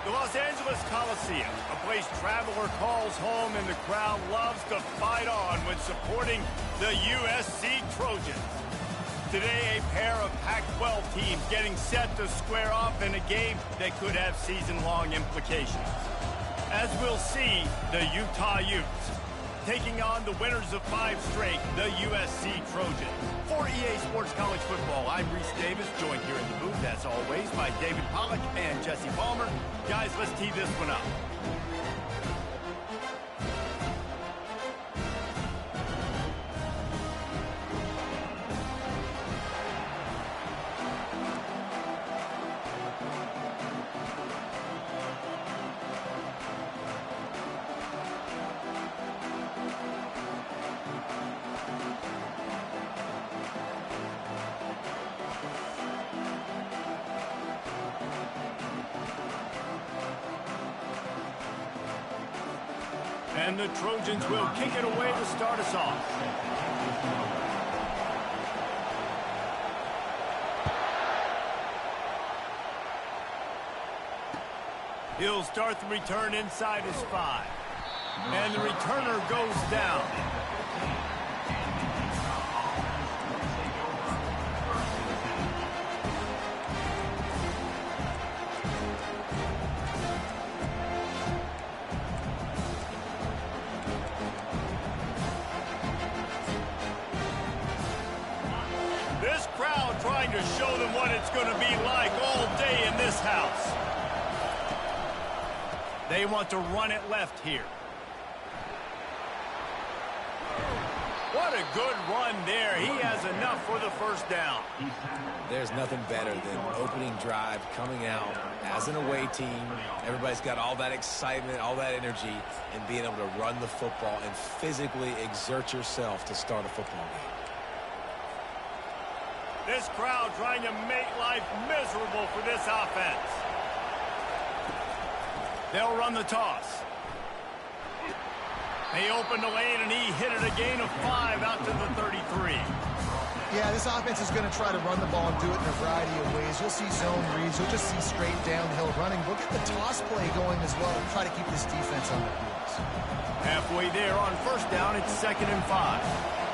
The Los Angeles Coliseum, a place traveler calls home and the crowd loves to fight on when supporting the USC Trojans. Today, a pair of Pac-12 teams getting set to square off in a game that could have season-long implications. As we'll see, the Utah Utes taking on the winners of 5 straight, the USC Trojans. For EA Sports College Football, I'm Reese Davis, joined here in the booth, as always, by David Pollack and Jesse Palmer. Guys, let's tee this one up. And the Trojans will kick it away to start us off. He'll start the return inside his 5. And the returner goes down. Trying to show them what it's going to be like all day in this house. They want to run it left here. What a good run there. He has enough for the first down. There's nothing better than opening drive, coming out as an away team. Everybody's got all that excitement, all that energy, and being able to run the football and physically exert yourself to start a football game. This crowd trying to make life miserable for this offense. They'll run the toss. They opened the lane, and he hit it a gain of 5 out to the 33. Yeah, this offense is going to try to run the ball and do it in a variety of ways. You'll see zone reads. You'll just see straight downhill running. We'll get the toss play going as well and try to keep this defense on their heels. Halfway there on first down, it's 2nd and 5.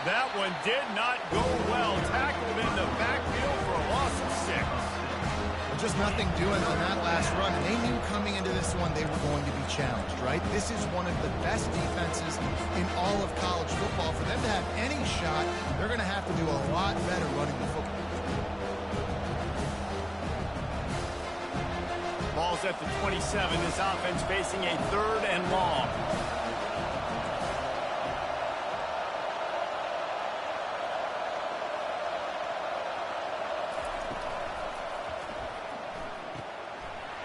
That one did not go well. Tackled in the backfield for a loss of 6. Just nothing doing on that last run. And they knew coming into this one they were going to be challenged, right? This is one of the best defenses in all of college football. For them to have any shot, they're going to have to do a lot better running the football. Ball's at the 27. This offense facing a 3rd and long.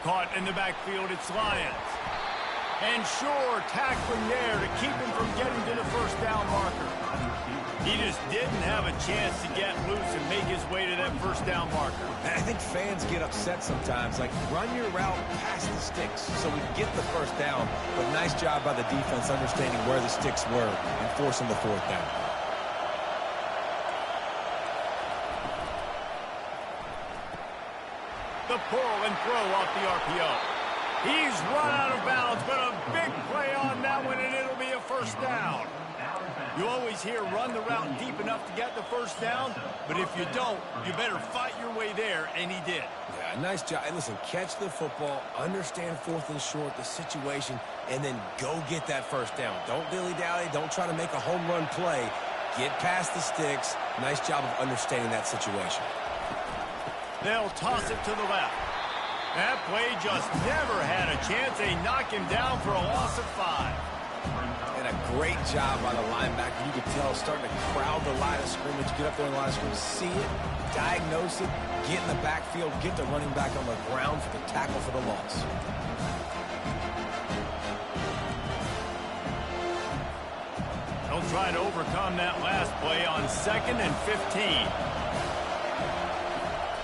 Caught in the backfield, it's Lions. And sure, tackling there to keep him from getting to the first down marker. He just didn't have a chance to get loose and make his way to that first down marker. And I think fans get upset sometimes, like run your route past the sticks so we get the first down. But nice job by the defense understanding where the sticks were and forcing the 4th down. The pull and throw off the RPO. He's run out of bounds, but a big play on that one, and it'll be a first down. You always hear run the route deep enough to get the first down, but if you don't, you better fight your way there, and he did. Yeah, nice job. And listen, catch the football, understand 4th and short, the situation, and then go get that first down. Don't dilly-dally. Don't try to make a home run play. Get past the sticks. Nice job of understanding that situation. They'll toss it to the left. That play just never had a chance. They knock him down for a loss of 5. And a great job by the linebacker. You could tell starting to crowd the line of scrimmage, get up there in the line of scrimmage, see it, diagnose it, get in the backfield, get the running back on the ground for the tackle for the loss. They'll try to overcome that last play on 2nd and 15.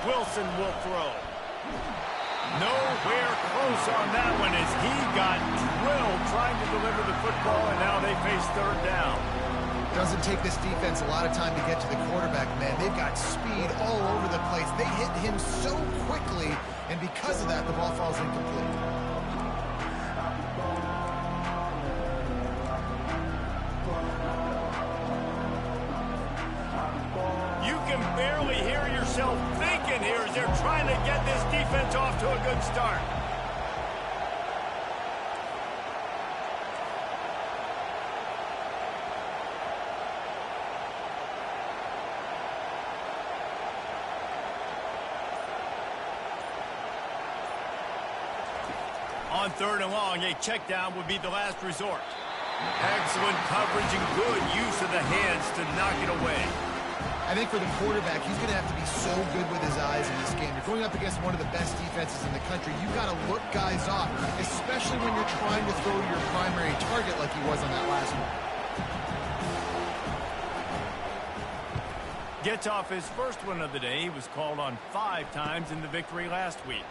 Wilson will throw. Nowhere close on that one as he got drilled trying to deliver the football, and now they face 3rd down. Doesn't take this defense a lot of time to get to the quarterback, man. They've got speed all over the place. They hit him so quickly, and because of that, the ball falls incomplete. You can barely hear yourself thinking here as they're trying to get this defense off to a good start. On 3rd and long, a check down would be the last resort. Excellent coverage and good use of the hands to knock it away. I think for the quarterback, he's going to have to be so good with his eyes in this game. You're going up against one of the best defenses in the country. You've got to look guys off, especially when you're trying to throw to your primary target like he was on that last one. Gets off his first one of the day. He was called on 5 times in the victory last week.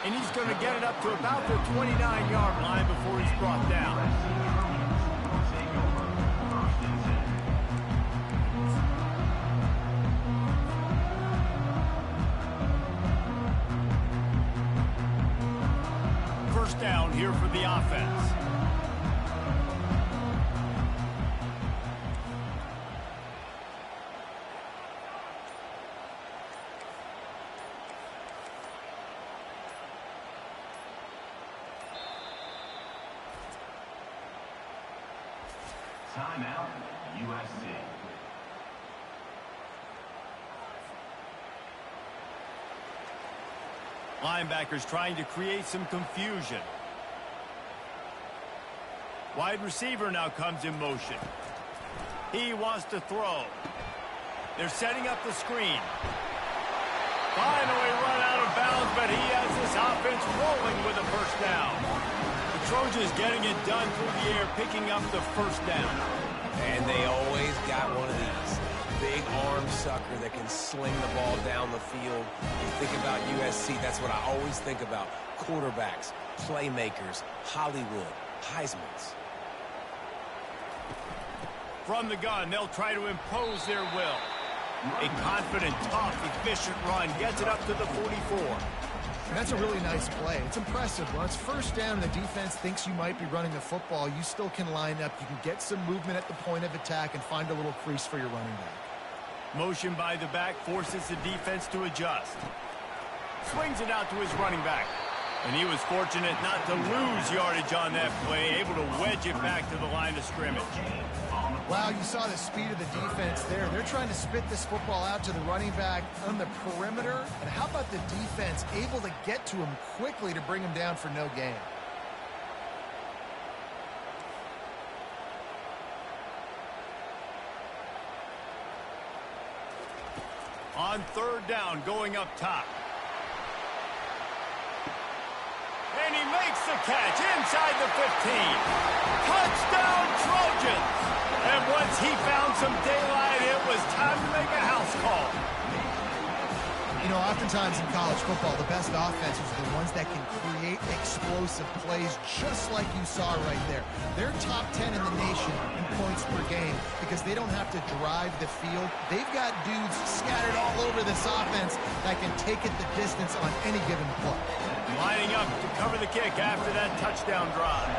And he's going to get it up to about the 29-yard line before he's brought down. First down here for the offense. Timeout, USC. Linebackers trying to create some confusion. Wide receiver now comes in motion. He wants to throw. They're setting up the screen. Finally run out of bounds, but he has this offense rolling with a first down. The Trojans getting it done through the air, picking up the first down. And they always got one of these. Big arm sucker that can sling the ball down the field. You think about USC, that's what I always think about. Quarterbacks, playmakers, Hollywood, Heismans. From the gun, they'll try to impose their will. A confident, tough, efficient run gets it up to the 44. And that's a really nice play. It's impressive. When it's first down and the defense thinks you might be running the football, you still can line up. You can get some movement at the point of attack and find a little crease for your running back. Motion by the back forces the defense to adjust. Swings it out to his running back. And he was fortunate not to lose yardage on that play, able to wedge it back to the line of scrimmage. Wow, you saw the speed of the defense there. They're trying to spit this football out to the running back on the perimeter. And how about the defense able to get to him quickly to bring him down for no gain? On third down, going up top. And he makes the catch inside the 15. Touchdown, Trojans! And once he found some daylight, it was time to make a house call. You know, oftentimes in college football, the best offenses are the ones that can create explosive plays just like you saw right there. They're top 10 in the nation in points per game because they don't have to drive the field. They've got dudes scattered all over this offense that can take it the distance on any given play. Lining up to cover the kick after that touchdown drive.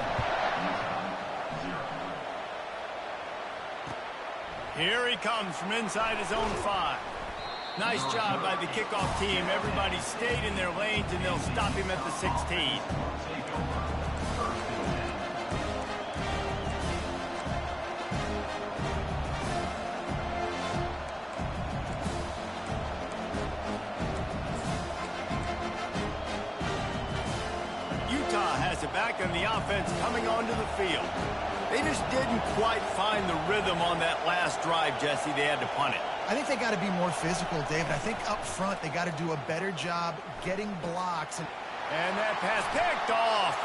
Here he comes from inside his own 5. Nice job by the kickoff team. Everybody stayed in their lanes, and they'll stop him at the 16. Utah has it back, and the offense coming onto the field. They just didn't quite find the rhythm on that last drive, Jesse. They had to punt it. I think they got to be more physical, David. I think up front they got to do a better job getting blocks. And that pass picked off.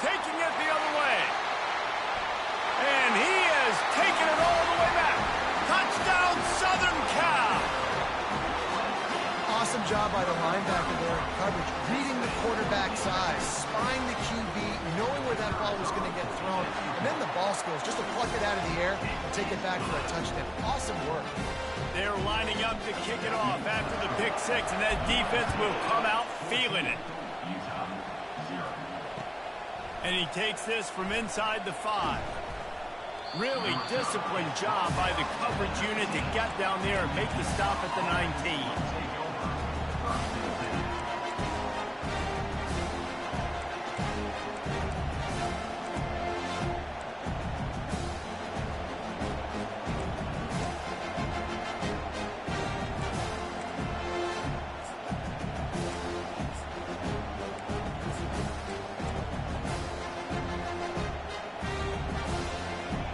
Taking it the other way. And he has taken it all the way back. Touchdown, Southern Cal. Awesome job by the linebacker there in coverage, reading the quarterback's eyes, spying the QB, knowing where that ball was going to get thrown, and then the ball skills just to pluck it out of the air and take it back for a touchdown. Awesome work. They're lining up to kick it off after the pick six, and that defense will come out feeling it. And he takes this from inside the 5. Really disciplined job by the coverage unit to get down there and make the stop at the 19.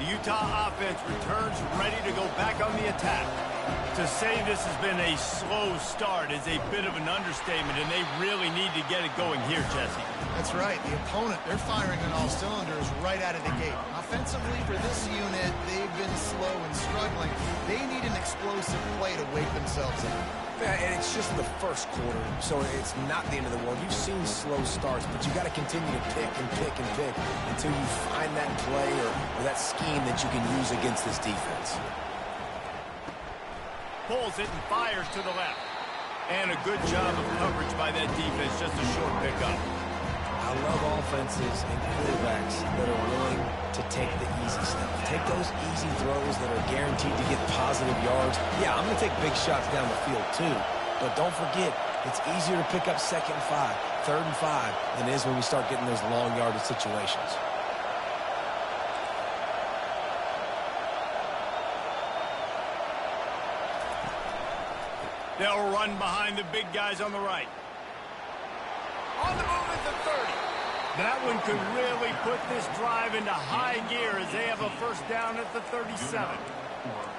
Utah offense returns ready to go back on the attack. To say this has been a slow start is a bit of an understatement, and they really need to get it going here, Jesse. That's right. The opponent, they're firing on all cylinders right out of the gate. Offensively, for this unit, they've been slow and struggling. They need an explosive play to wake themselves up. Yeah, and it's just the first quarter, so it's not the end of the world. You've seen slow starts, but you got to continue to pick and pick and pick until you find that play or that scheme that you can use against this defense. Pulls it and fires to the left. And a good job of coverage by that defense, just a short pickup. I love offenses and quarterbacks that are willing to take the easy stuff. Take those easy throws that are guaranteed to get positive yards. Yeah, I'm going to take big shots down the field too. But don't forget, it's easier to pick up 2nd and 5, 3rd and 5 than it is when we start getting those long yardage situations. They'll run behind the big guys on the right. On the move at the 30. That one could really put this drive into high gear as they have a first down at the 37.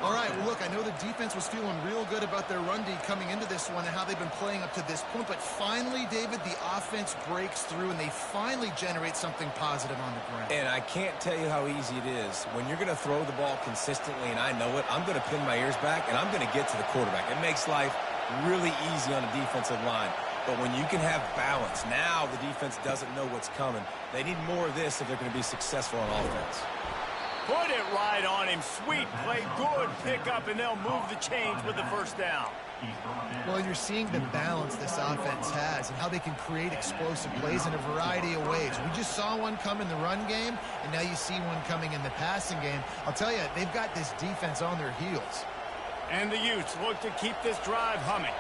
All right, well, look, I know the defense was feeling real good about their run D coming into this one and how they've been playing up to this point, but finally, David, the offense breaks through and they finally generate something positive on the ground. And I can't tell you how easy it is. When you're going to throw the ball consistently, and I know it, I'm going to pin my ears back and I'm going to get to the quarterback. It makes life really easy on the defensive line. But when you can have balance, now the defense doesn't know what's coming. They need more of this if they're going to be successful on offense. Put it right on him. Sweet play, good pickup, and they'll move the chains with the first down. Well, you're seeing the balance this offense has and how they can create explosive plays in a variety of ways. We just saw one come in the run game, and now you see one coming in the passing game. I'll tell you, they've got this defense on their heels. And the Utes look to keep this drive humming.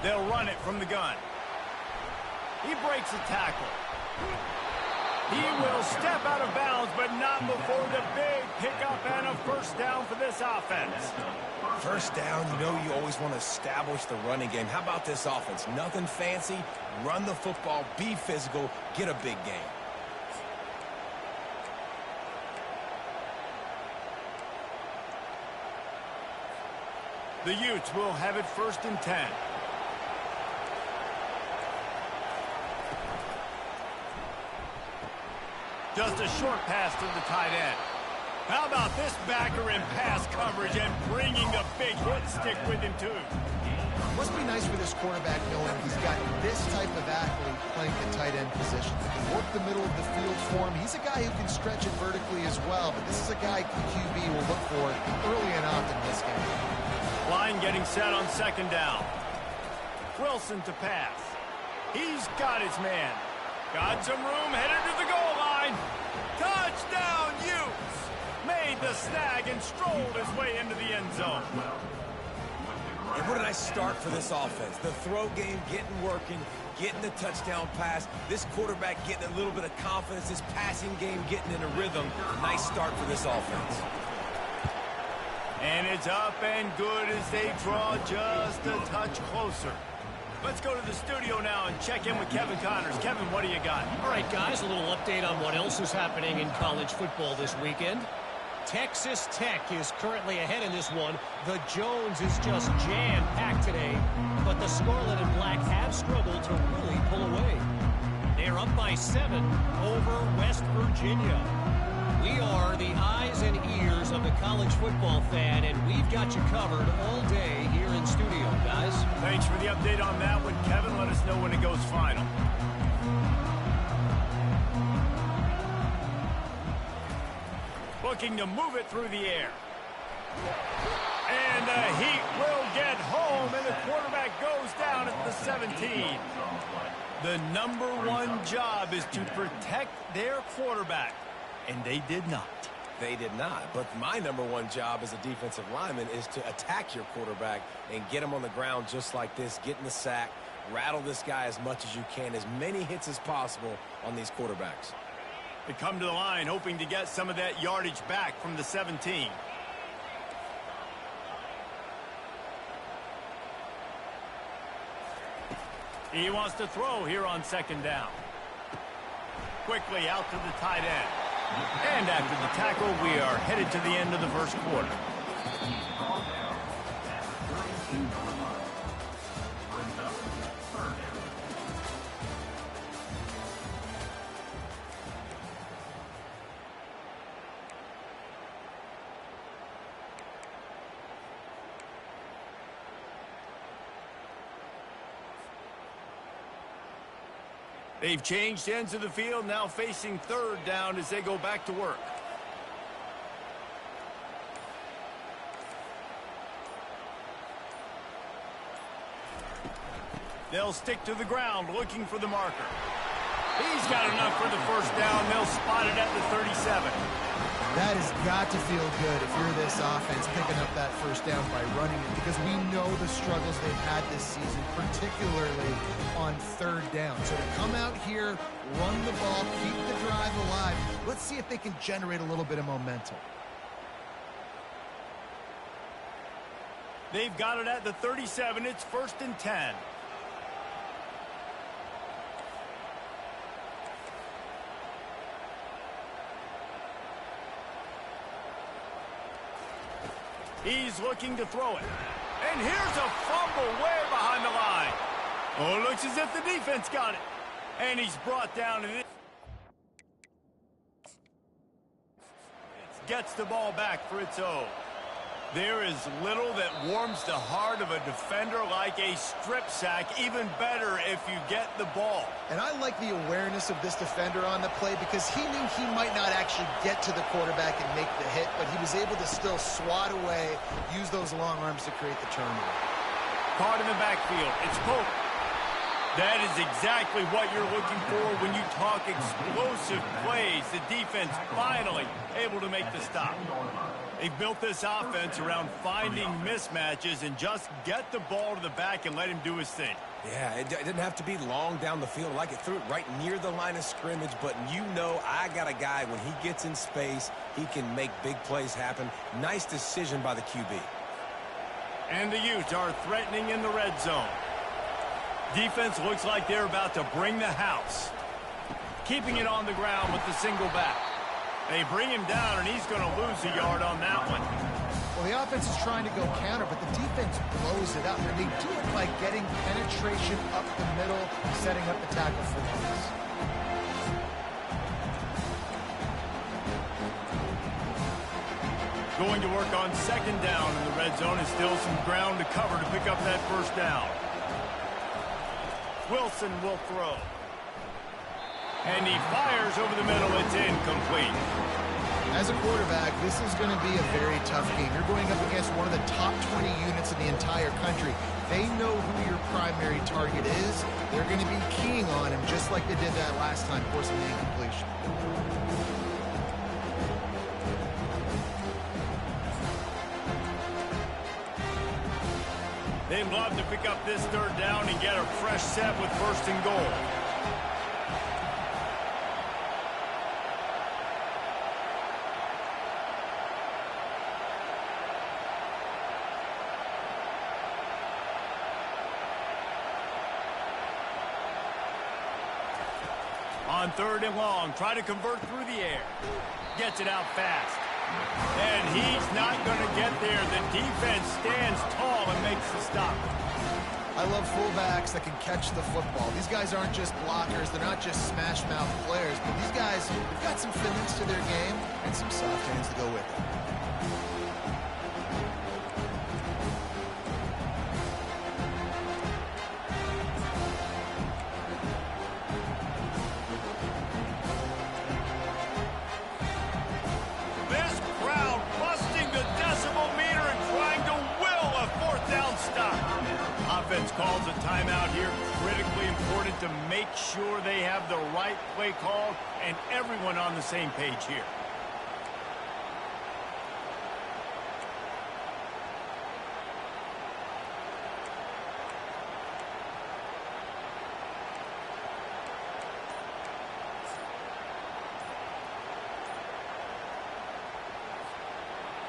They'll run it from the gun. He breaks a tackle. He will step out of bounds, but not before the big pickup and a first down for this offense. First down, you know you always want to establish the running game. How about this offense? Nothing fancy. Run the football, be physical, get a big game. The Utes will have it 1st and 10. Just a short pass to the tight end. How about this backer in pass coverage and bringing the big hit stick with him, too? Must be nice for this quarterback knowing he's got this type of athlete playing the tight end position. That can work the middle of the field for him. He's a guy who can stretch it vertically as well, but this is a guy QB will look for early and often in this game. Line getting set on 2nd down. Wilson to pass. He's got his man. Got some room, headed to the goal line. Touchdown, Utes! Made the snag and strolled his way into the end zone. And what a nice start for this offense. The throw game getting working, getting the touchdown pass. This quarterback getting a little bit of confidence. This passing game getting in a rhythm. Nice start for this offense. And it's up and good as they draw just a touch closer. Let's go to the studio now and check in with Kevin Connors. Kevin, what do you got? All right, guys, a little update on what else is happening in college football this weekend. Texas Tech is currently ahead in this one. The Jones is just jam-packed today, but the Scarlet and Black have struggled to really pull away. They're up by 7 over West Virginia. We are the eyes and ears of the college football fan, and we've got you covered all day here in studio, guys. Thanks for the update on that one, Kevin. Let us know when it goes final. Looking to move it through the air. And the Heat will get home, and the quarterback goes down at the 17. The #1 job is to protect their quarterback, and they did not. They did not, but my #1 job as a defensive lineman is to attack your quarterback and get him on the ground just like this, get in the sack, rattle this guy as much as you can, as many hits as possible on these quarterbacks. They come to the line hoping to get some of that yardage back from the 17. He wants to throw here on 2nd down. Quickly out to the tight end. And after the tackle, we are headed to the end of the first quarter. They've changed ends of the field, now facing 3rd down as they go back to work. They'll stick to the ground looking for the marker. He's got enough for the 1st down. They'll spot it at the 37. That has got to feel good if you're this offense picking up that 1st down by running it, because we know the struggles they've had this season, particularly on 3rd down. So to come out here, run the ball, keep the drive alive, let's see if they can generate a little bit of momentum. They've got it at the 37. It's 1st and 10. He's looking to throw it. And here's a fumble way behind the line. Oh, it looks as if the defense got it. And he's brought down. And it gets the ball back for its own. There is little that warms the heart of a defender like a strip sack. Even better if you get the ball. And I like the awareness of this defender on the play, because he knew he might not actually get to the quarterback and make the hit, but he was able to still swat away, use those long arms to create the turnover. Caught in the backfield. It's Pope. That is exactly what you're looking for when you talk explosive plays. The defense finally able to make the stop. They've built this offense around finding mismatches and just get the ball to the back and let him do his thing. Yeah, it didn't have to be long down the field. Like it threw it right near the line of scrimmage, but you know I got a guy, when he gets in space, he can make big plays happen. Nice decision by the QB. And the Utes are threatening in the red zone. Defense looks like they're about to bring the house. Keeping it on the ground with the single back. They bring him down, and he's going to lose a yard on that one. Well, the offense is trying to go counter, but the defense blows it up, and they do it by getting penetration up the middle, setting up the tackle for loss. Going to work on 2nd down in the red zone, and still some ground to cover to pick up that 1st down. Wilson will throw. And he fires over the middle. It's incomplete. As a quarterback, this is going to be a very tough game. You're going up against one of the top 20 units in the entire country. They know who your primary target is. They're going to be keying on him just like they did that last time, forcing the incompletion. They'd love to pick up this 3rd down and get a fresh set with 1st and goal. On 3rd and long, try to convert through the air. Gets it out fast. And he's not going to get there. The defense stands tall and makes the stop. I love fullbacks that can catch the football. These guys aren't just blockers. They're not just smash-mouth players. But these guys, they've got some finesse to their game and some soft hands to go with it. Offense calls a timeout here. Critically important to make sure they have the right play called and everyone on the same page here.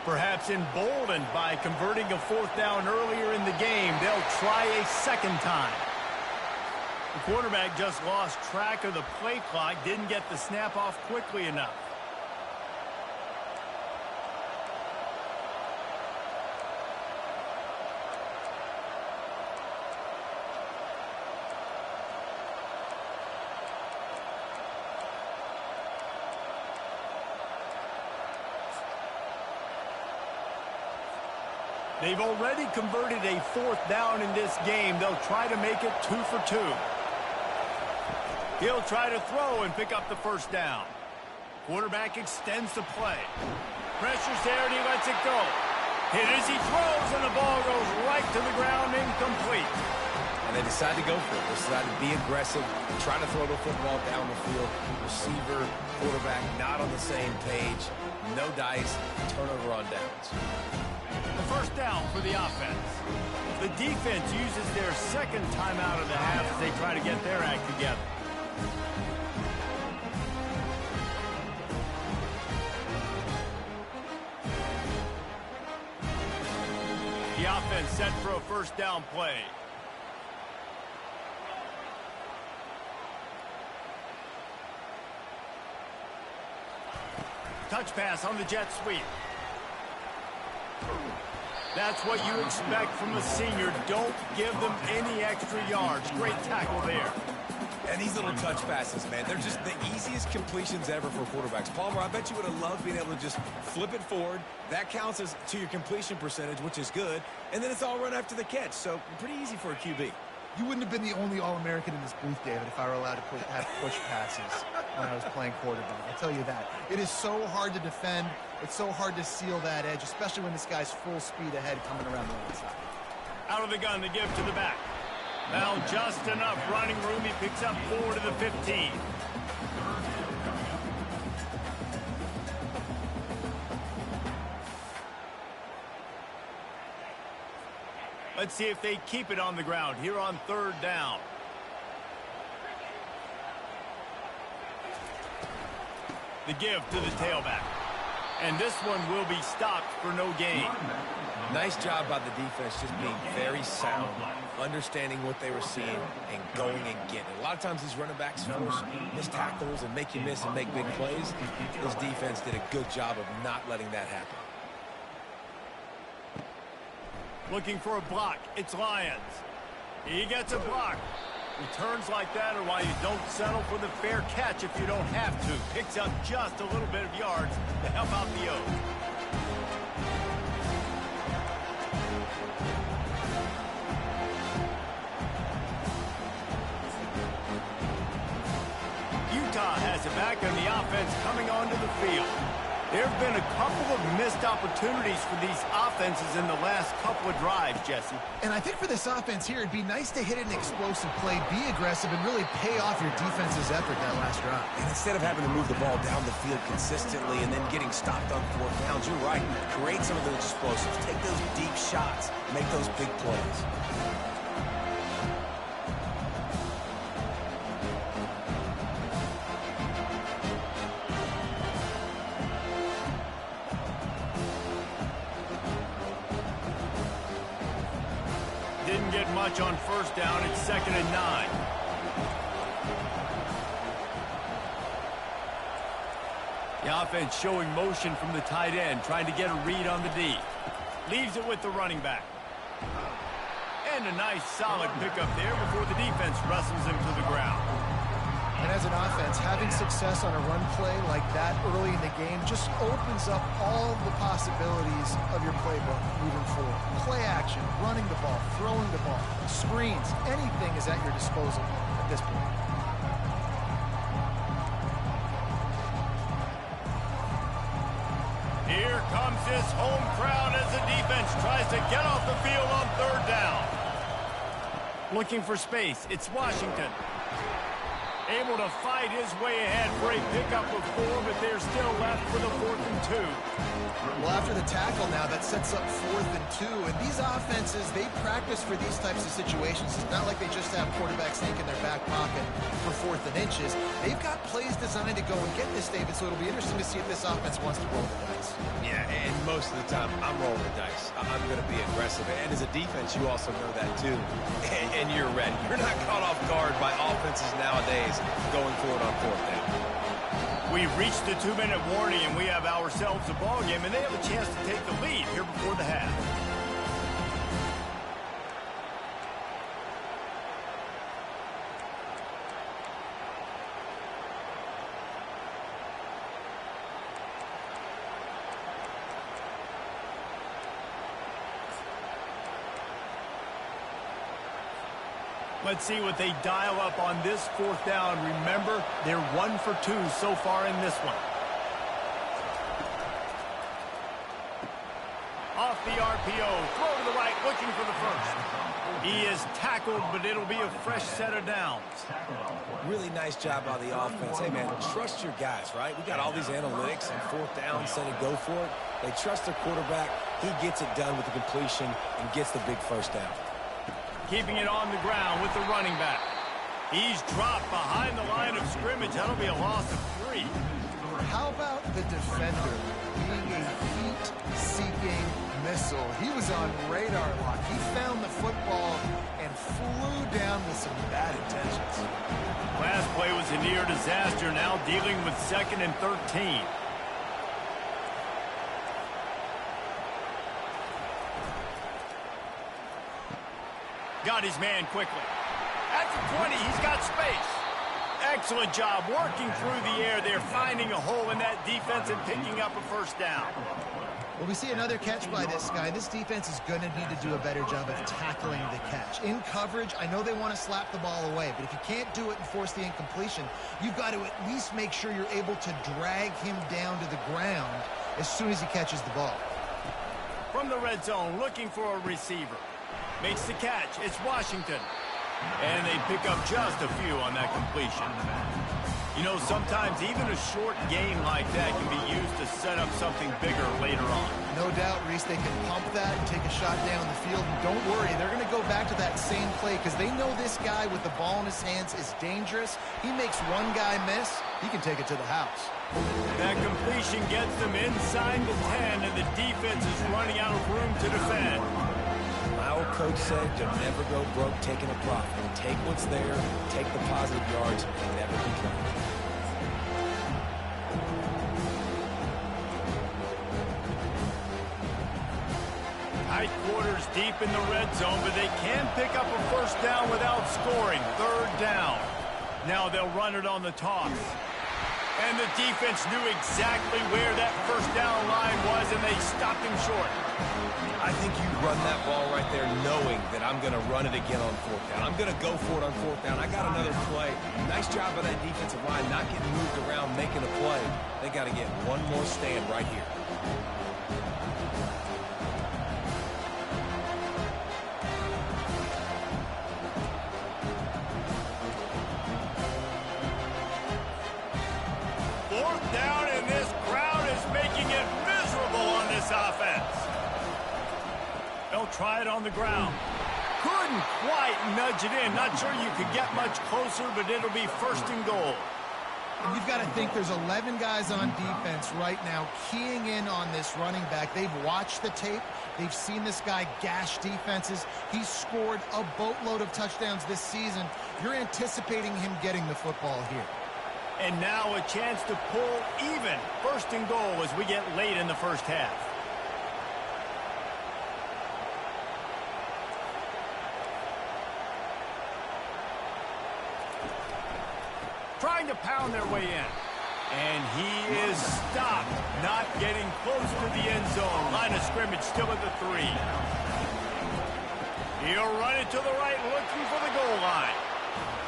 Perhaps emboldened by converting a fourth down earlier in the game, they'll try a second time. The quarterback just lost track of the play clock, didn't get the snap off quickly enough. They've already converted a fourth down in this game. They'll try to make it 2 for 2. He'll try to throw and pick up the first down. Quarterback extends the play. Pressure's there and he lets it go. Hit as he throws and the ball goes right to the ground, incomplete. And they decide to go for it. They decide to be aggressive, try to throw the football down the field. Receiver, quarterback not on the same page. No dice, turnover on downs. The first down for the offense. The defense uses their second timeout of the half as they try to get their act together. The offense set for a first down play. Touch pass on the jet sweep. That's what you expect from a senior. Don't give them any extra yards. Great tackle there. And these little touch passes, man, they're just the easiest completions ever for quarterbacks. Palmer, I bet you would have loved being able to just flip it forward. That counts as to your completion percentage, which is good. And then it's all run after the catch. So pretty easy for a QB. You wouldn't have been the only All-American in this booth, David, if I were allowed to have push passes when I was playing quarterback. I'll tell you that. It is so hard to defend. It's so hard to seal that edge, especially when this guy's full speed ahead coming around the outside. Out of the gun, the give to the back. Now just enough running room. He picks up 4 to the 15. Let's see if they keep it on the ground here on third down. The give to the tailback. And this one will be stopped for no gain. Nice job by the defense, just being very sound, understanding what they were seeing, and going and getting it. A lot of times these running backs force missed tackles and make you miss and make big plays. This defense did a good job of not letting that happen. Looking for a block. It's Lyons. He gets a block. Returns like that are why you don't settle for the fair catch if you don't have to. Picks up just a little bit of yards to help out the O's. Utah has it back on the offense coming onto the field. There have been a couple of missed opportunities for these offenses in the last couple of drives, Jesse. And I think for this offense here, it'd be nice to hit an explosive play, be aggressive, and really pay off your defense's effort that last drive. And instead of having to move the ball down the field consistently and then getting stopped on fourth downs, you're right. Create some of those explosives. Take those deep shots. Make those big plays. Didn't get much on first down. It's 2nd and 9. The offense showing motion from the tight end, trying to get a read on the D. Leaves it with the running back. And a nice solid pickup there before the defense wrestles him to the ground. And as an offense, having success on a run play like that early in the game just opens up all the possibilities of your playbook moving forward. Play action, running the ball, throwing the ball, screens, anything is at your disposal at this point. Here comes this home crowd as the defense tries to get off the field on third down. Looking for space, it's Washington. Able to fight his way ahead for a pickup of 4, but they're still left for the 4th and 2. Well, after the tackle now, that sets up 4th and 2. And these offenses, they practice for these types of situations. It's not like they just have quarterbacks think in their back pocket for 4th and inches. They've got plays designed to go and get this, David, so it'll be interesting to see if this offense wants to roll the dice. Yeah, and most of the time, I'm rolling the dice. I'm going to be aggressive. And as a defense, you also know that, too. And you're ready. You're not caught off guard by offenses nowadays going for it on 4th down. We've reached the 2-minute warning, and we have ourselves a ball game, and they have a chance to take the lead here before the half. Let's see what they dial up on this 4th down. Remember, they're 1 for 2 so far in this one. Off the RPO, throw to the right, looking for the first. He is tackled, but it'll be a fresh set of downs. Really nice job by the offense. Hey, man, trust your guys, right? We got all these analytics and 4th down, set and go for it. They trust their quarterback. He gets it done with the completion and gets the big first down. Keeping it on the ground with the running back. He's dropped behind the line of scrimmage. That'll be a loss of 3. How about the defender being a heat-seeking missile? He was on radar lock. He found the football and flew down with some bad intentions. Last play was a near disaster. Now dealing with 2nd and 13. Got his man quickly. At the 20, he's got space. Excellent job working through the air there, finding a hole in that defense and picking up a first down. Well, we see another catch by this guy. This defense is going to need to do a better job of tackling the catch. In coverage, I know they want to slap the ball away, but if you can't do it and force the incompletion, you've got to at least make sure you're able to drag him down to the ground as soon as he catches the ball. From the red zone, looking for a receiver. Makes the catch. It's Washington. And they pick up just a few on that completion. You know, sometimes even a short gain like that can be used to set up something bigger later on. No doubt, Reese, they can pump that and take a shot down the field. And don't worry, they're going to go back to that same play because they know this guy with the ball in his hands is dangerous. He makes one guy miss, he can take it to the house. That completion gets them inside the 10, and the defense is running out of room to defend. My old coach said to never go broke taking a profit. Take what's there, take the positive yards, and never complain. Tight quarters deep in the red zone, but they can pick up a first down without scoring. 3rd down. Now they'll run it on the toss. And the defense knew exactly where that first down line was, and they stopped him short. I think you run that ball right there knowing that I'm going to run it again on 4th down. I'm going to go for it on 4th down. I got another play. Nice job by that defensive line, not getting moved around, making a play. They got to get one more stand right here. Try it on the ground. Couldn't quite nudge it in. Not sure you could get much closer, but it'll be 1st and goal. And you've got to think there's 11 guys on defense right now keying in on this running back. They've watched the tape. They've seen this guy gash defenses. He's scored a boatload of touchdowns this season. You're anticipating him getting the football here. And now a chance to pull even. 1st and goal as we get late in the first half. trying to pound their way in. And he is stopped, not getting close to the end zone. Line of scrimmage still at the 3. He'll run it to the right, looking for the goal line.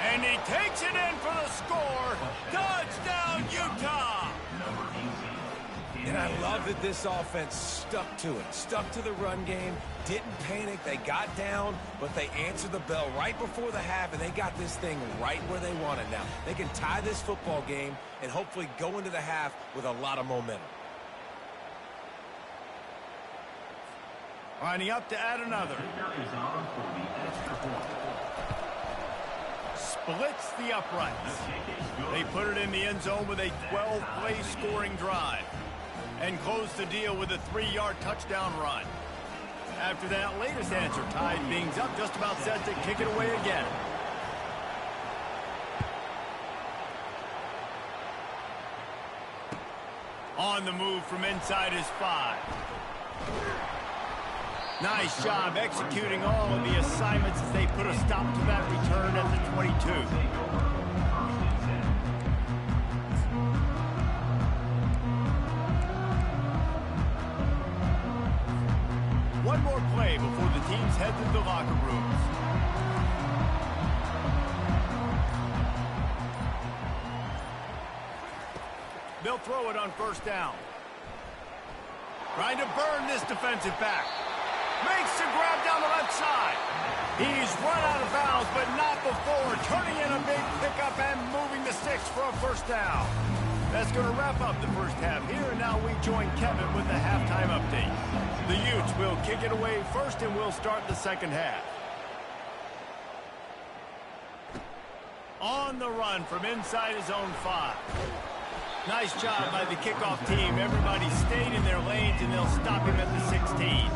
And he takes it in for the score. Touchdown, Utah! And I love that this offense stuck to it, stuck to the run game, didn't panic. They got down, but they answered the bell right before the half, and they got this thing right where they want it now. They can tie this football game and hopefully go into the half with a lot of momentum. Lining up to add another. Splits the uprights. They put it in the end zone with a 12-play scoring drive and close the deal with a 3-yard touchdown run. After that latest answer tied things up, just about set to kick it away again. On the move from inside his 5. Nice job executing all of the assignments as they put a stop to that return at the 22. One more play before the teams head to the locker rooms. They'll throw it on first down. Trying to burn this defensive back. Makes the grab down the left side. He's run out of bounds, but not before turning in a big pickup and moving the sticks for a first down. That's going to wrap up the first half here, and now we join Kevin with the halftime update. The Utes will kick it away first, and we'll start the second half. On the run from inside his own 5. Nice job by the kickoff team. Everybody stayed in their lanes, and they'll stop him at the 16.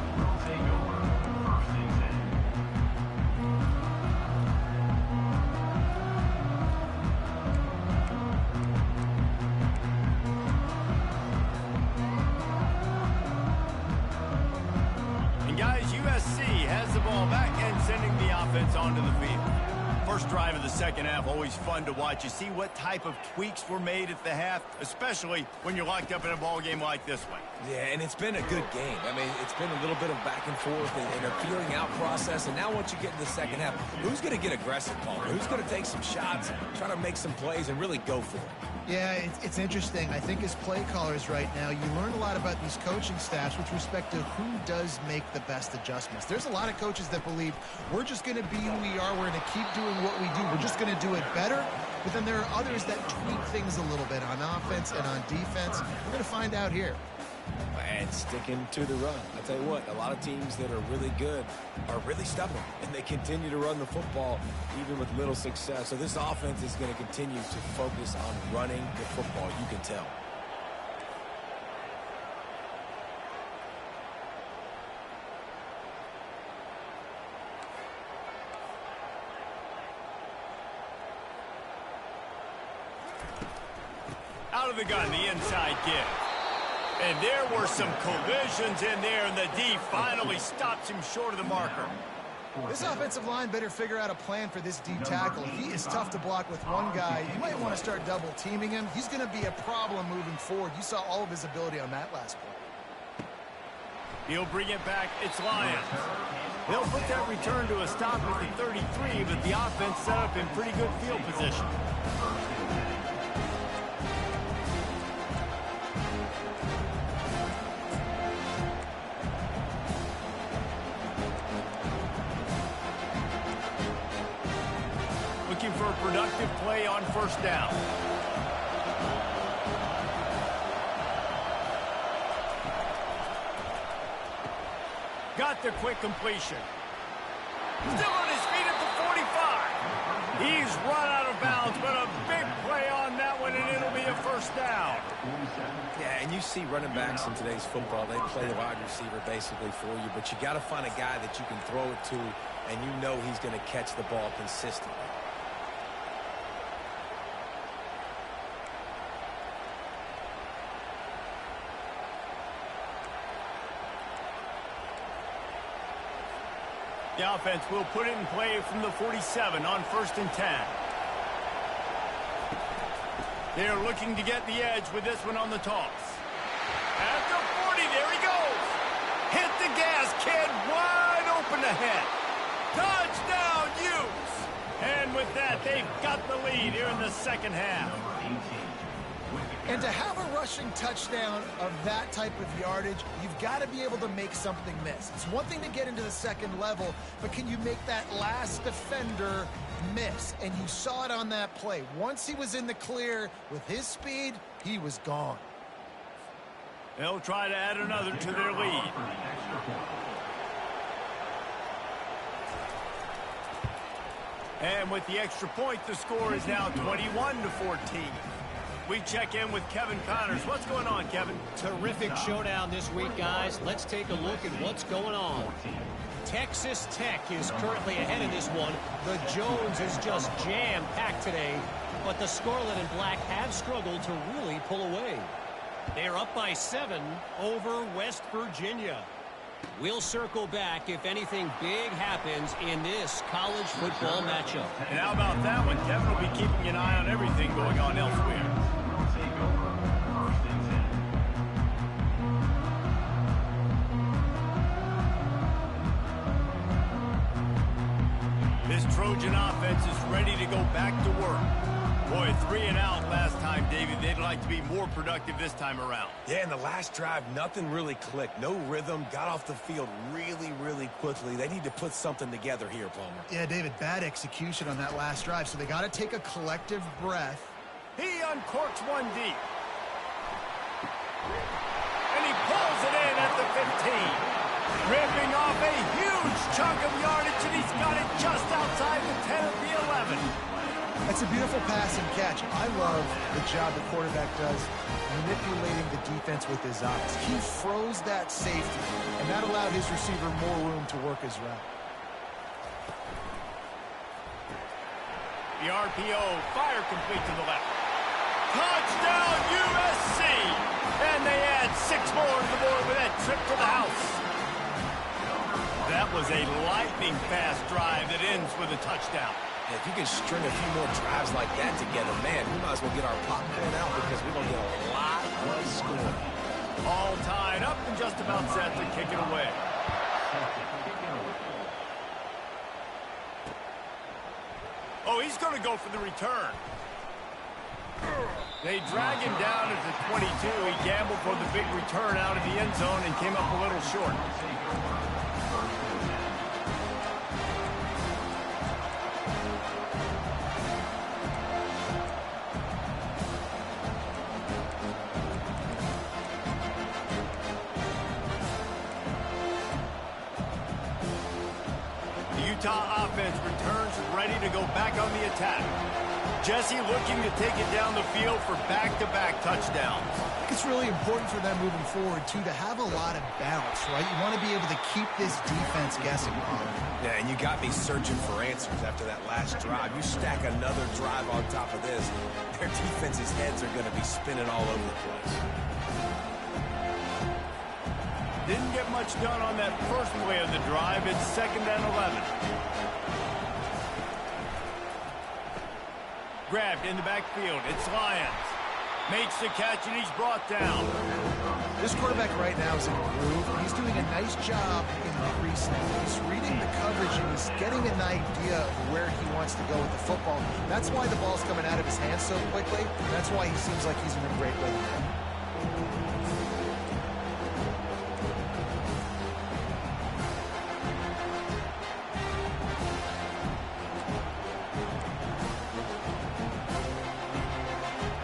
And guys, USC has the ball back and sending the offense onto the field. First drive of the second half, always fun to watch. You see what type of tweaks were made at the half, especially when you're locked up in a ball game like this one. Yeah, and it's been a good game. I mean, it's been a little bit of back and forth and a feeling out process. And now once you get to the second half, who's going to get aggressive, Paul? Who's going to take some shots, try to make some plays, and really go for it? Yeah, it's interesting. I think as play callers right now, you learn a lot about these coaching staffs with respect to who does make the best adjustments. There's a lot of coaches that believe we're just going to be who we are. We're going to keep doing what we do. We're just going to do it better. But then there are others that tweak things a little bit on offense and on defense. We're going to find out here. And sticking to the run. I tell you what, a lot of teams that are really good are really stubborn, and they continue to run the football even with little success. So this offense is going to continue to focus on running the football, you can tell. Out of the gun, the inside give. And there were some collisions in there, and the D finally stops him short of the marker. This offensive line better figure out a plan for this D tackle. He is tough to block with one guy. You might want to start double teaming him. He's going to be a problem moving forward. You saw all of his ability on that last play. He'll bring it back. It's Lions. They'll put that return to a stop at the 33, but the offense set up in pretty good field position. Looking for a productive play on first down. Got the quick completion. Still on his feet at the 45. He's run out of bounds, but a big play on that one, and it'll be a first down. Yeah, and you see running backs in today's football, they play the wide receiver basically for you, but you got to find a guy that you can throw it to, and you know he's going to catch the ball consistently. The offense will put it in play from the 47 on 1st and 10. They're looking to get the edge with this one on the toss. At the 40, there he goes. Hit the gas, kid, wide open ahead. Touchdown, Utes. And with that, they've got the lead here in the second half. And to have a rushing touchdown of that type of yardage, you've got to be able to make something miss. It's one thing to get into the second level, but can you make that last defender miss? And you saw it on that play. Once he was in the clear with his speed, he was gone. They'll try to add another to their lead. And with the extra point, the score is now 21-14. We check in with Kevin Connors. What's going on, Kevin? Terrific showdown this week, guys. Let's take a look at what's going on. Texas Tech is currently ahead in this one. The Jones is just jam-packed today, but the Scarlet and Black have struggled to really pull away. They're up by 7 over West Virginia. We'll circle back if anything big happens in this college football matchup. And how about that one? Kevin will be keeping an eye on everything going on elsewhere. This Trojan offense is ready to go back to work. Boy, 3 and out last time, David. They'd like to be more productive this time around. Yeah, in the last drive, nothing really clicked. No rhythm, got off the field really, really quickly. They need to put something together here, Palmer. Yeah, David, bad execution on that last drive, so they got to take a collective breath. He uncorks one deep. And he pulls it in at the 15. Ripping off a huge chunk of yardage, and he's got it just outside the 10 of the 11. That's a beautiful pass and catch. I love the job the quarterback does manipulating the defense with his eyes. He froze that safety, and that allowed his receiver more room to work his route. The RPO, fire complete to the left. Touchdown, USC! And they add 6 more to the board with that trip to the house. That was a lightning-fast drive that ends with a touchdown. If you can string a few more drives like that together, man, we might as well get our popcorn out because we're going to get a lot of scoring. All tied up and just about set to kick it away. Oh, he's going to go for the return. They drag him down at the 22. He gambled for the big return out of the end zone and came up a little short. Utah offense returns ready to go back on the attack. Jesse looking to take it down the field for back-to-back touchdowns. I think it's really important for them moving forward, too, to have a lot of balance, right? You want to be able to keep this defense guessing. Yeah, and you got me searching for answers after that last drive. You stack another drive on top of this, their defense's heads are going to be spinning all over the place. Didn't get much done on that first play of the drive. It's 2nd and 11. Grabbed in the backfield. It's Lyons. Makes the catch, and he's brought down. This quarterback right now is in a groove. He's doing a nice job in the pre-snap. He's reading the coverage, and he's getting an idea of where he wants to go with the football. That's why the ball's coming out of his hands so quickly. That's why he seems like he's in a great rhythm.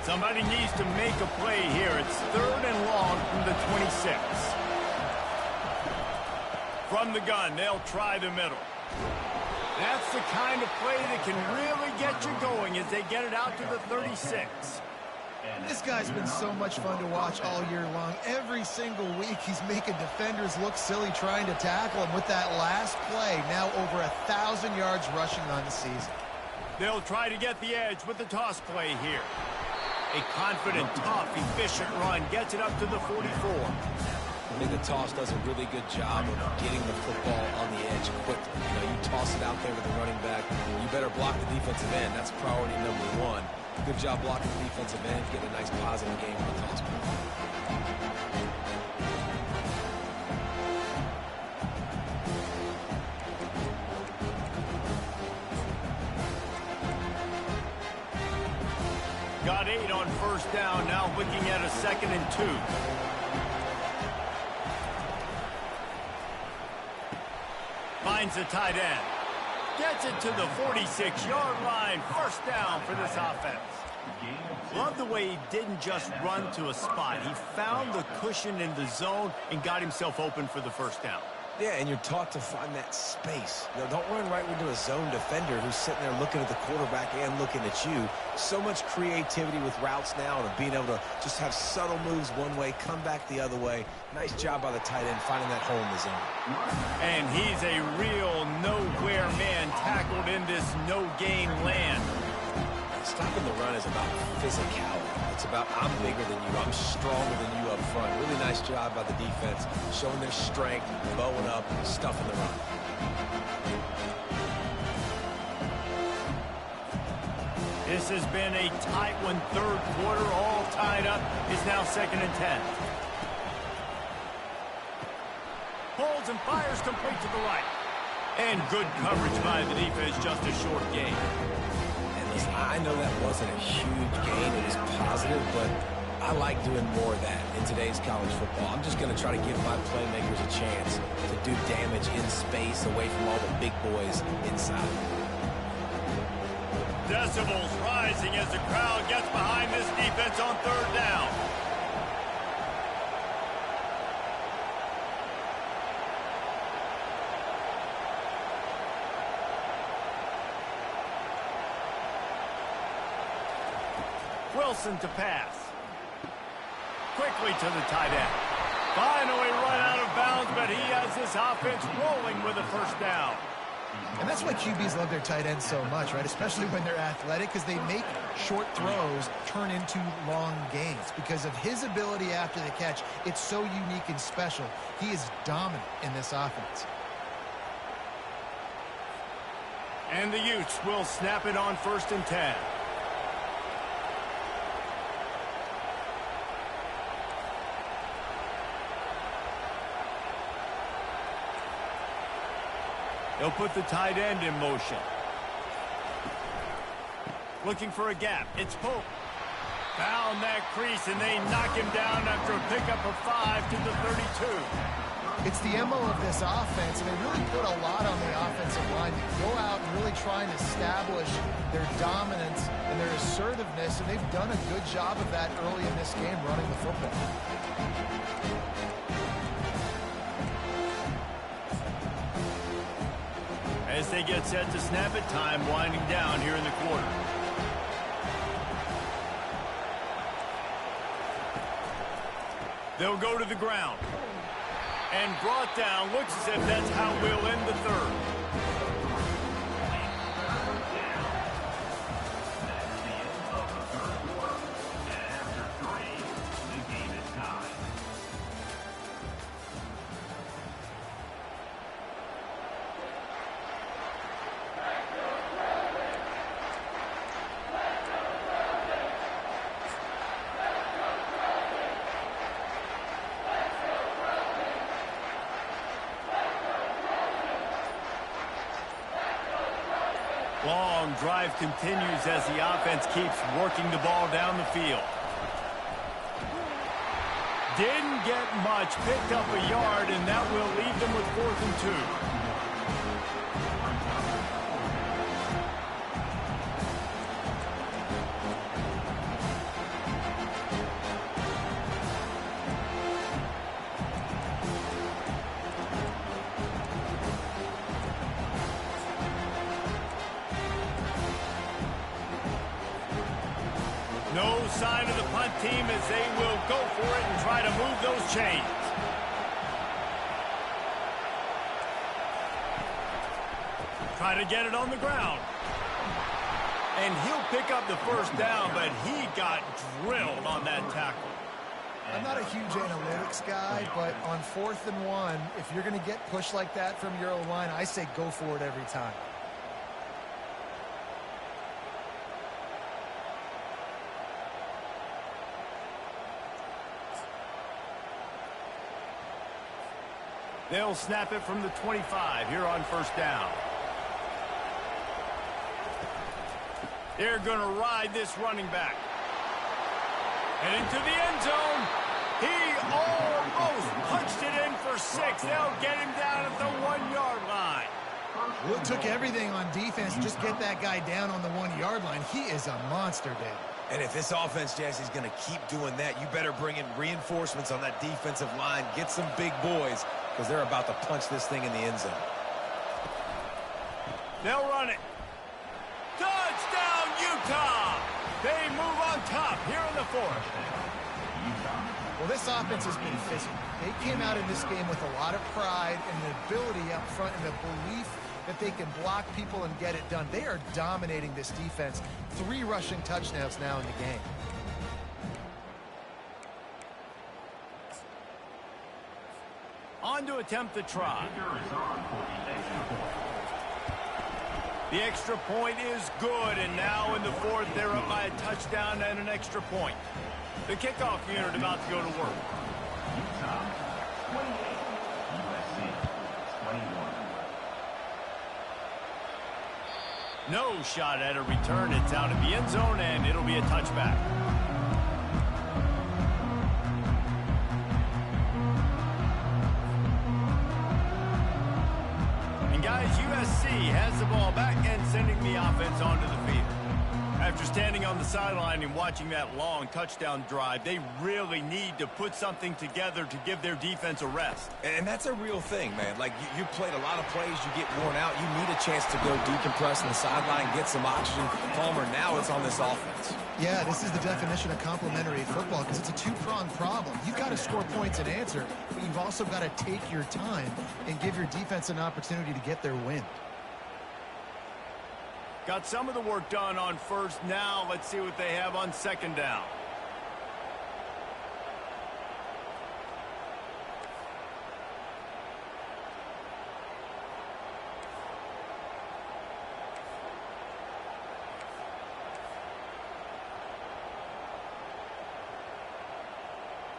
Somebody needs to make a play here. It's 3rd and long from the 26. From the gun, they'll try the middle. That's the kind of play that can really get you going as they get it out to the 36. This guy's been so much fun to watch all year long. Every single week he's making defenders look silly trying to tackle him with that last play. Now over 1,000 yards rushing on the season. They'll try to get the edge with the toss play here. A confident, tough, efficient run gets it up to the 44. I think the toss does a really good job of getting the football on the edge quickly. You know, you toss it out there with the running back, you better block the defensive end. That's priority number 1. Good job blocking the defensive end, getting a nice positive game on the toss. Got 8 on first down, now looking at a 2nd and 2. Finds the tight end. Gets it to the 46-yard line. First down for this offense. Love the way he didn't just run to a spot. He found the cushion in the zone and got himself open for the first down. Yeah, and you're taught to find that space. You know, don't run right into a zone defender who's sitting there looking at the quarterback and looking at you. So much creativity with routes now and being able to just have subtle moves one way, come back the other way. Nice job by the tight end finding that hole in the zone. And he's a real nowhere man tackled in this no-gain land. Stopping the run is about physicality. It's about I'm bigger than you, I'm stronger than you up front. Really nice job by the defense, showing their strength, bowing up, stuffing the run. This has been a tight one. Third quarter, all tied up. It's now 2nd and 10. Holds and fires complete to the right. And good coverage by the defense, just a short gain. Listen, I know that wasn't a huge gain. It was positive, but I like doing more of that in today's college football. I'm just going to try to give my playmakers a chance to do damage in space away from all the big boys inside. Decibels rising as the crowd gets behind this defense on 3rd down. Wilson to pass. Quickly to the tight end. Finally run out of bounds, but he has this offense rolling with a first down. And that's why QBs love their tight ends so much, right? Especially when they're athletic, because they make short throws turn into long gains. Because of his ability after the catch, it's so unique and special. He is dominant in this offense. And the Utes will snap it on 1st and 10. They'll put the tight end in motion. Looking for a gap. It's Pope. Found that crease, and they knock him down after a pickup of 5 to the 32. It's the MO of this offense, and they really put a lot on the offensive line to go out and really try and establish their dominance and their assertiveness, and they've done a good job of that early in this game running the football. As they get set to snap it, time winding down here in the quarter. They'll go to the ground. And brought down. Looks as if that's how we'll end the 3rd. Long drive continues as the offense keeps working the ball down the field. Didn't get much, picked up a yard, and that will leave them with 4th and 2. No sign of the punt team as they will go for it and try to move those chains. Try to get it on the ground. And he'll pick up the first down, but he got drilled on that tackle. I'm not a huge analytics guy, but on 4th and 1, if you're going to get pushed like that from your O-line, I say go for it every time. They'll snap it from the 25 here on first down. They're going to ride this running back. And into the end zone. He almost punched it in for 6. They'll get him down at the 1-yard line. Well, it took everything on defense to just get that guy down on the 1-yard line. He is a monster, Dave. And if this offense, Jesse, is going to keep doing that, you better bring in reinforcements on that defensive line. Get some big boys, because they're about to punch this thing in the end zone. They'll run it. Touchdown, Utah! They move on top here in the 4th. Well, this offense has been physical. They came out in this game with a lot of pride and the ability up front and the belief that they can block people and get it done. They are dominating this defense. 3 rushing touchdowns now in the game. On to attempt the try. The extra point is good, and now in the 4th, they're up by a touchdown and an extra point. The kickoff unit about to go to work. Utah, 28, USC, 21. No shot at a return. It's out of the end zone, and it'll be a touchback. And guys, USC has the ball back and sending the offense onto the field. After standing on the sideline and watching that long touchdown drive, they really need to put something together to give their defense a rest. And that's a real thing, man. Like, you played a lot of plays, you get worn out. You need a chance to go decompress on the sideline, get some oxygen. Palmer, now it's on this offense. Yeah, this is the definition of complementary football because it's a 2-pronged problem. You've got to score points and answer, but you've also got to take your time and give your defense an opportunity to get their win. Got some of the work done on first. Now let's see what they have on second down.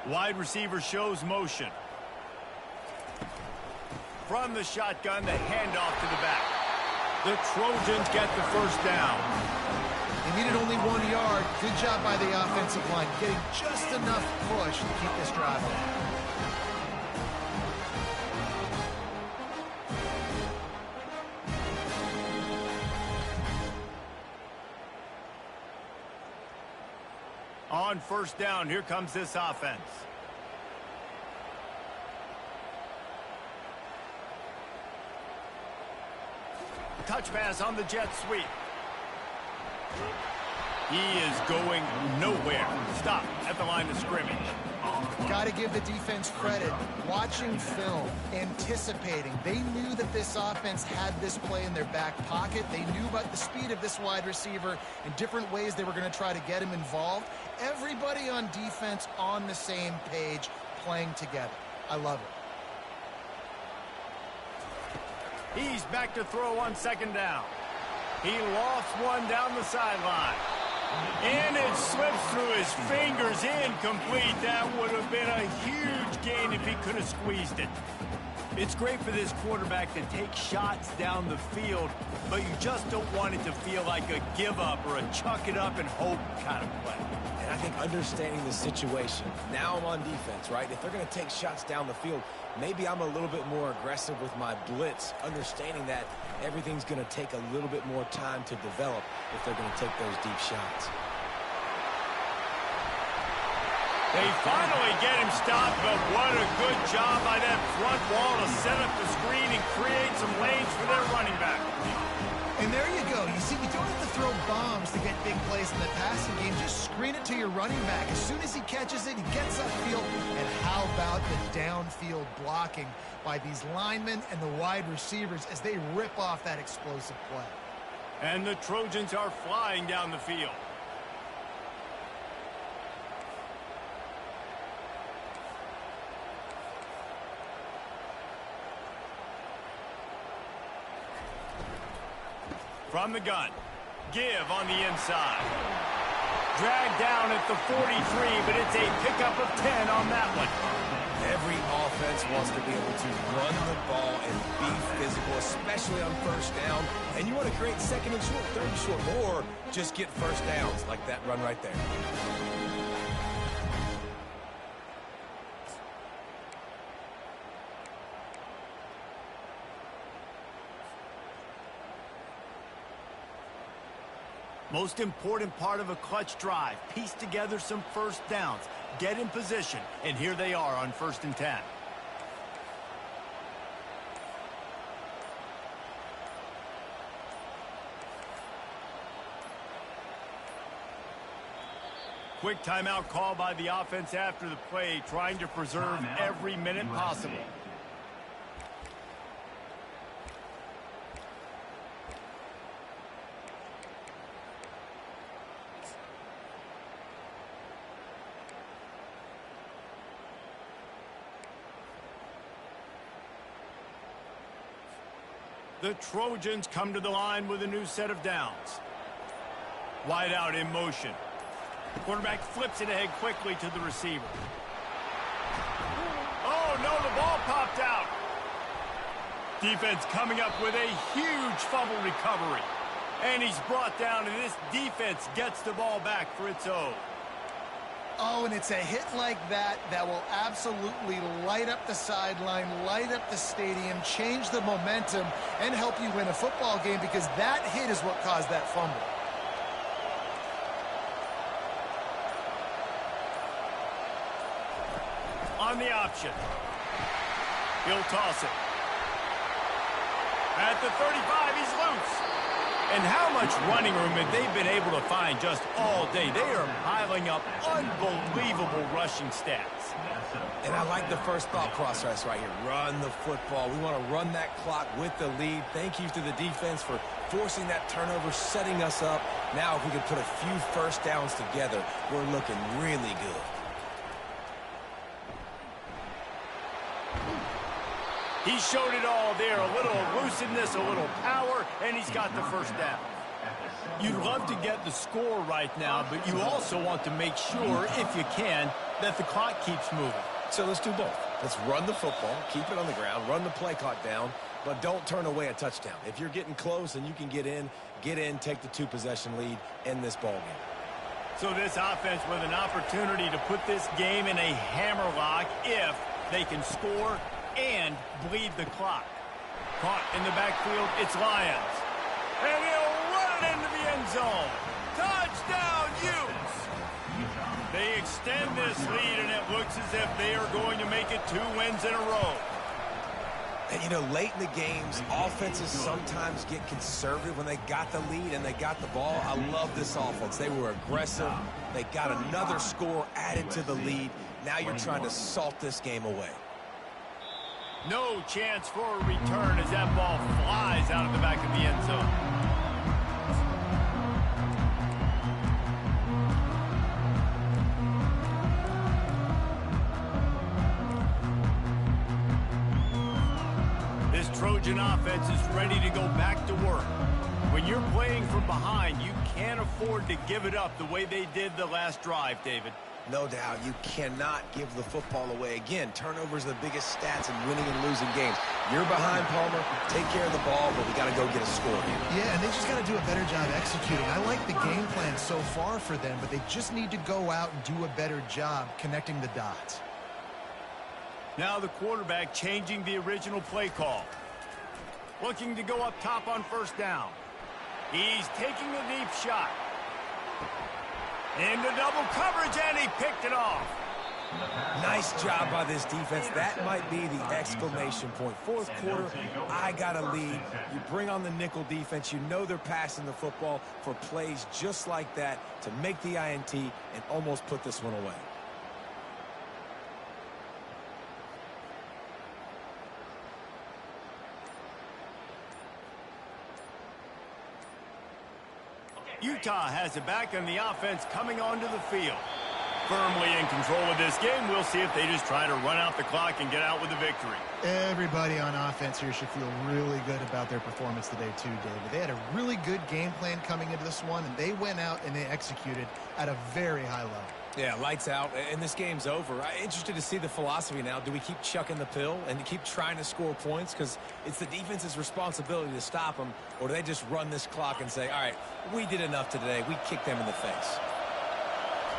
Wide receiver shows motion. From the shotgun, the handoff to the back. The Trojans get the first down. They needed only 1 yard. Good job by the offensive line, getting just enough push to keep this drive going. On first down, here comes this offense. Touch pass on the jet sweep. He is going nowhere. Stop at the line of scrimmage. Got to give the defense credit. Watching film, anticipating. They knew that this offense had this play in their back pocket. They knew about the speed of this wide receiver and different ways they were going to try to get him involved. Everybody on defense on the same page, playing together. I love it. He's back to throw on second down. He lost one down the sideline. And it slips through his fingers, incomplete. That would have been a huge gain if he could have squeezed it. It's great for this quarterback to take shots down the field, but you just don't want it to feel like a give up or a chuck it up and hope kind of play. And I think understanding the situation, now I'm on defense, right? If they're going to take shots down the field, maybe I'm a little bit more aggressive with my blitz, understanding that everything's going to take a little bit more time to develop if they're going to take those deep shots. They finally get him stopped, but what a good job by that front wall to set up the screen and create some lanes for their running back. And there you go. You see, you don't have to throw bombs to get big plays in the passing game. Just screen it to your running back. As soon as he catches it, he gets upfield. And how about the downfield blocking by these linemen and the wide receivers as they rip off that explosive play. And the Trojans are flying down the field. From the gun, give on the inside. Dragged down at the 43, but it's a pickup of 10 on that one. Every offense wants to be able to run the ball and be physical, especially on first down. And you want to create second and short, third and short, or just get first downs like that run right there. Most important part of a clutch drive, piece together some first downs, get in position, and here they are on 1st and 10. Quick timeout call by the offense after the play, trying to preserve every minute possible. The Trojans come to the line with a new set of downs. Wide out in motion. The quarterback flips it ahead quickly to the receiver. Oh, no, the ball popped out. Defense coming up with a huge fumble recovery. And he's brought down, and this defense gets the ball back for its own. Oh, and it's a hit like that that will absolutely light up the sideline, light up the stadium, change the momentum, and help you win a football game, because that hit is what caused that fumble. On the option. He'll toss it. At the 35, he's loose. And how much running room have they been able to find just all day? They are piling up unbelievable rushing stats. And I like the first thought process right here. Run the football. We want to run that clock with the lead. Thank you to the defense for forcing that turnover, setting us up. Now if we could put a few first downs together, we're looking really good. He showed it all there. A little elusiveness, a little power, and he's got the first down. You'd love to get the score right now, but you also want to make sure, if you can, that the clock keeps moving. So let's do both. Let's run the football, keep it on the ground, run the play clock down, but don't turn away a touchdown. If you're getting close and you can get in, take the 2-possession lead, end this ball game. So this offense with an opportunity to put this game in a hammerlock if they can score and bleed the clock. Caught in the backfield, it's Lions. And he'll run it into the end zone. Touchdown, Utes! They extend this lead, and it looks as if they are going to make it 2 wins in a row. And, you know, late in the games, offenses sometimes get conservative when they got the lead and they got the ball. I love this offense. They were aggressive. They got another score added to the lead. Now you're trying to salt this game away. No chance for a return as that ball flies out of the back of the end zone. This Trojan offense is ready to go back to work. When you're playing from behind, you can't afford to give it up the way they did the last drive, David. No doubt, you cannot give the football away. Again, turnovers are the biggest stats in winning and losing games. You're behind, Palmer. Take care of the ball, but we got to go get a score here. Yeah, and they just got to do a better job executing. I like the game plan so far for them, but they just need to go out and do a better job connecting the dots. Now the quarterback changing the original play call. Looking to go up top on first down. He's taking a deep shot. Into double coverage, and he picked it off. Nice job by this defense. That might be the exclamation point. Fourth quarter, I got a lead. You bring on the nickel defense. You know they're passing the football for plays just like that to make the INT and almost put this one away. Utah has it back, and the offense coming onto the field. Firmly in control of this game. We'll see if they just try to run out the clock and get out with the victory. Everybody on offense here should feel really good about their performance today too, David. They had a really good game plan coming into this one, and they went out and they executed at a very high level. Yeah, lights out, and this game's over. I'm interested to see the philosophy now. Do we keep chucking the pill and keep trying to score points? Because it's the defense's responsibility to stop them, or do they just run this clock and say, all right, we did enough today. We kicked them in the face.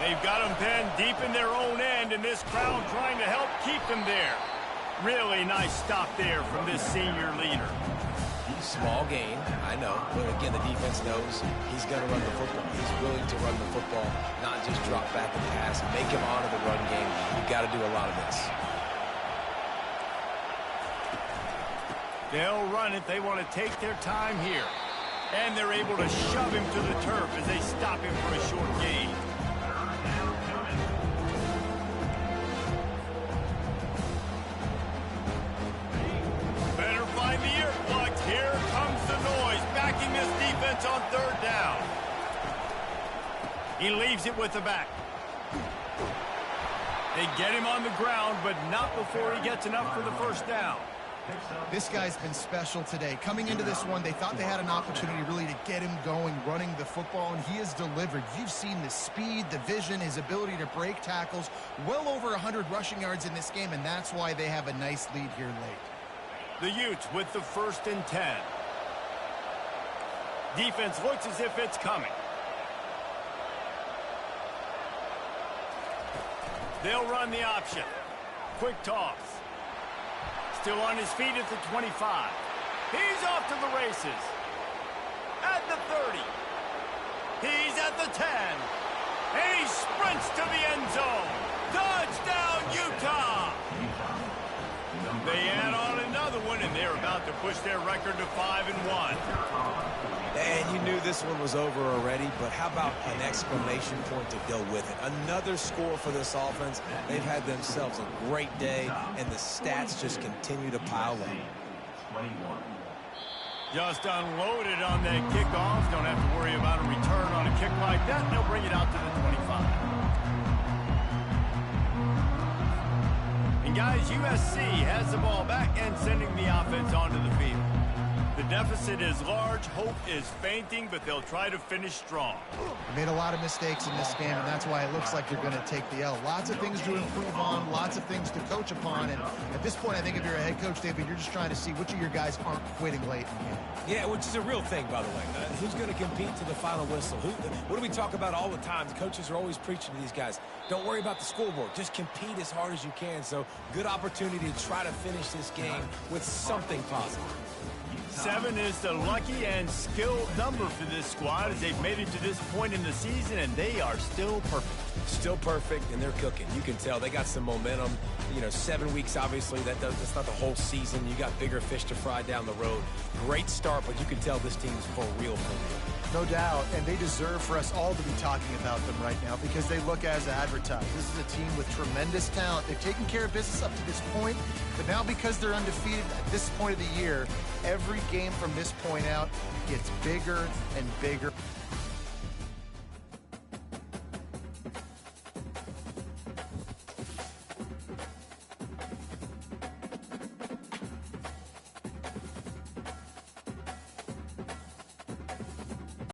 They've got them pinned deep in their own end, and this crowd trying to help keep them there. Really nice stop there from this senior leader. Small gain, I know. But again, the defense knows he's going to run the football. He's willing to run the football, not just drop back and pass. Make him honor the run game. You've got to do a lot of this. They'll run it. They want to take their time here. And they're able to shove him to the turf as they stop him for a short gain. Here comes the noise, backing this defense on third down. He leaves it with the back. They get him on the ground, but not before he gets enough for the first down. This guy's been special today. Coming into this one, they thought they had an opportunity really to get him going, running the football, and he has delivered. You've seen the speed, the vision, his ability to break tackles, well over 100 rushing yards in this game, and that's why they have a nice lead here late. The Utes with the 1st and 10. Defense looks as if it's coming. They'll run the option. Quick toss. Still on his feet at the 25. He's off to the races. At the 30. He's at the 10. And he sprints to the end zone. Touchdown, Utah! They add on another one, and they're about to push their record to 5-1. And you knew this one was over already, but how about an exclamation point to go with it? Another score for this offense. They've had themselves a great day, and the stats just continue to pile up. Just unloaded on that kickoff. Don't have to worry about a return on a kick like that. They'll bring it out to the 25. Guys, USC has the ball back and sending the offense onto the field. The deficit is large, hope is fainting, but they'll try to finish strong. They made a lot of mistakes in this game, and that's why it looks like they're going to take the L. Lots of things to improve on, lots of things to coach upon, and at this point, I think if you're a head coach, David, you're just trying to see which of your guys aren't quitting late in the game. Yeah, which is a real thing, by the way. Who's going to compete to the final whistle? What do we talk about all the time? The coaches are always preaching to these guys. Don't worry about the scoreboard. Just compete as hard as you can. So, good opportunity to try to finish this game with something positive. 7 is the lucky and skilled number for this squad as they've made it to this point in the season, and they are still perfect. Still perfect, and they're cooking. You can tell they got some momentum. You know, 7 weeks, obviously, that's not the whole season. You got bigger fish to fry down the road. Great start, but you can tell this team's for real, for real. No doubt, and they deserve for us all to be talking about them right now because they look as advertised. This is a team with tremendous talent. They've taken care of business up to this point, but now because they're undefeated at this point of the year, every game from this point out gets bigger and bigger.